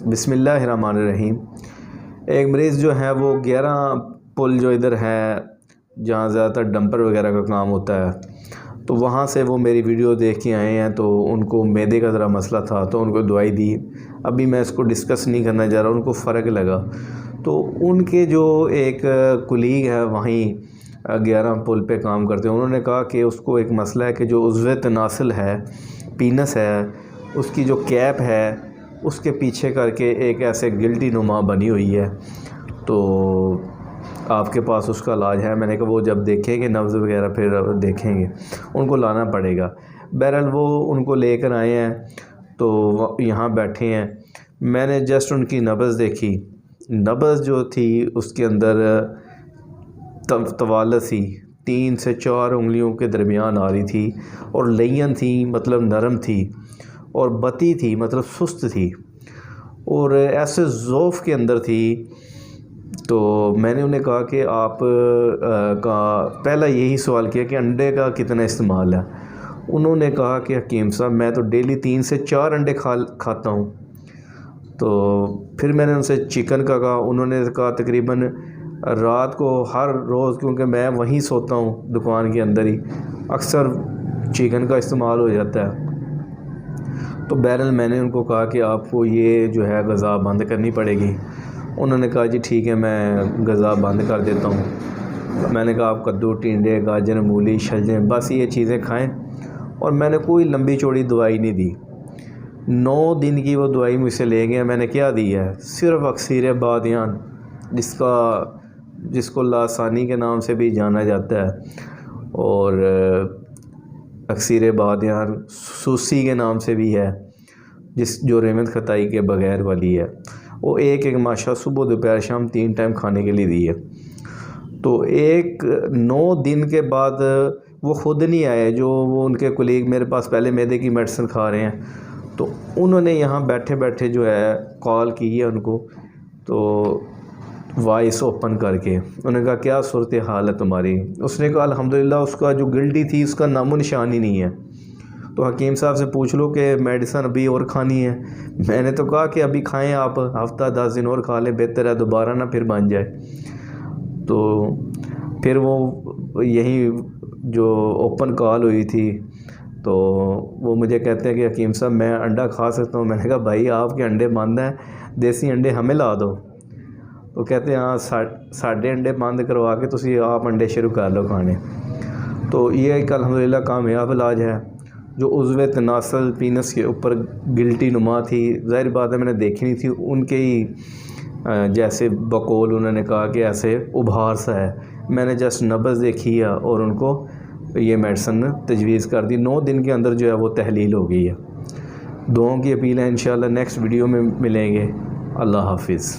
بسم اللہ الرحمن الرحیم۔ ایک مریض جو ہے وہ 11 پل جو ادھر ہے جہاں زیادہ تر ڈمپر وغیرہ کا کام ہوتا ہے، تو وہاں سے وہ میری ویڈیو دیکھ کے آئے ہیں، تو ان کو معدے کا ذرا مسئلہ تھا تو ان کو دوائی دی۔ ابھی میں اس کو ڈسکس نہیں کرنا چاہ رہا، ان کو فرق لگا تو ان کے جو ایک کولیگ ہے وہیں 11 پل پہ کام کرتے ہیں، انہوں نے کہا کہ اس کو ایک مسئلہ ہے کہ جو عضو تناسل ہے، پینس ہے، اس کی جو کیپ ہے اس کے پیچھے کر کے ایک ایسے گلٹی نما بنی ہوئی ہے، تو آپ کے پاس اس کا علاج ہے؟ میں نے کہا وہ جب دیکھیں گے نبض وغیرہ پھر دیکھیں گے، ان کو لانا پڑے گا۔ بہرحال وہ ان کو لے کر آئے ہیں تو یہاں بیٹھے ہیں، میں نے جسٹ ان کی نبض دیکھی۔ نبض جو تھی اس کے اندر طوالت سی 3 سے 4 انگلیوں کے درمیان آ رہی تھی، اور لین تھی مطلب نرم تھی، اور بتی تھی مطلب سست تھی، اور ایسے ضعف کے اندر تھی۔ تو میں نے انہیں کہا کہ آپ کا پہلا یہی سوال کیا کہ انڈے کا کتنا استعمال ہے؟ انہوں نے کہا کہ حکیم صاحب میں تو ڈیلی 3 سے 4 انڈے کھاتا ہوں۔ تو پھر میں نے ان سے چکن کا کہا، انہوں نے کہا تقریباً رات کو ہر روز، کیونکہ میں وہیں سوتا ہوں دکان کے اندر ہی، اکثر چکن کا استعمال ہو جاتا ہے۔ تو بہرحال میں نے ان کو کہا کہ آپ کو یہ جو ہے غذا بند کرنی پڑے گی۔ انہوں نے کہا جی ٹھیک ہے میں غذا بند کر دیتا ہوں۔ میں نے کہا آپ کدو، ٹینڈے، گاجر، مولی، شلجم بس یہ چیزیں کھائیں، اور میں نے کوئی لمبی چوڑی دوائی نہیں دی۔ 9 دن کی وہ دوائی مجھ سے لے گئے۔ میں نے کیا دی ہے؟ صرف اکسیر بادیان، جس کو لاسانی کے نام سے بھی جانا جاتا ہے، اور اکسیر بادیان سوسی کے نام سے بھی ہے، جو رحمت خطائی کے بغیر والی ہے، وہ ایک ماشا صبح دوپہر شام 3 ٹائم کھانے کے لیے دی ہے۔ تو 9 دن کے بعد وہ خود نہیں آئے، جو وہ ان کے کولیگ میرے پاس پہلے معدے کی میڈیسن کھا رہے ہیں، تو انہوں نے یہاں بیٹھے بیٹھے جو ہے کال کی ہے ان کو، تو وائس اوپن کر کے انہوں نے کہا کیا صورتحال ہے تمہاری؟ اس نے کہا الحمدللہ اس کا جو گلٹی تھی اس کا نام و نشان ہی نہیں ہے۔ تو حکیم صاحب سے پوچھ لو کہ میڈیسن ابھی اور کھانی ہے؟ میں نے تو کہا کہ ابھی کھائیں، آپ ہفتہ 10 دن اور کھا لیں، بہتر ہے دوبارہ نہ پھر بن جائے۔ تو پھر وہ یہی جو اوپن کال ہوئی تھی، تو وہ مجھے کہتے ہیں کہ حکیم صاحب میں انڈا کھا سکتا ہوں؟ میں نے کہا بھائی آپ کے انڈے بند ہیں، دیسی انڈے ہمیں لا دو۔ تو کہتے ہیں ہاں ساڈے انڈے بند کروا کے آپ انڈے شروع کر لو کھانے۔ تو یہ ایک الحمدللہ کامیاب علاج ہے۔ جو عضو تناسل پینس کے اوپر گلٹی نما تھی، ظاہر بات ہے میں نے دیکھی نہیں تھی، ان کے ہی جیسے بقول انہوں نے کہا کہ ایسے ابھار سا ہے، میں نے جسٹ نبض دیکھی ہے اور ان کو یہ میڈیسن تجویز کر دی۔ 9 دن کے اندر جو ہے وہ تحلیل ہو گئی ہے۔ دعاؤں کی اپیل ہے، انشاءاللہ نیکسٹ ویڈیو میں ملیں گے۔ اللہ حافظ۔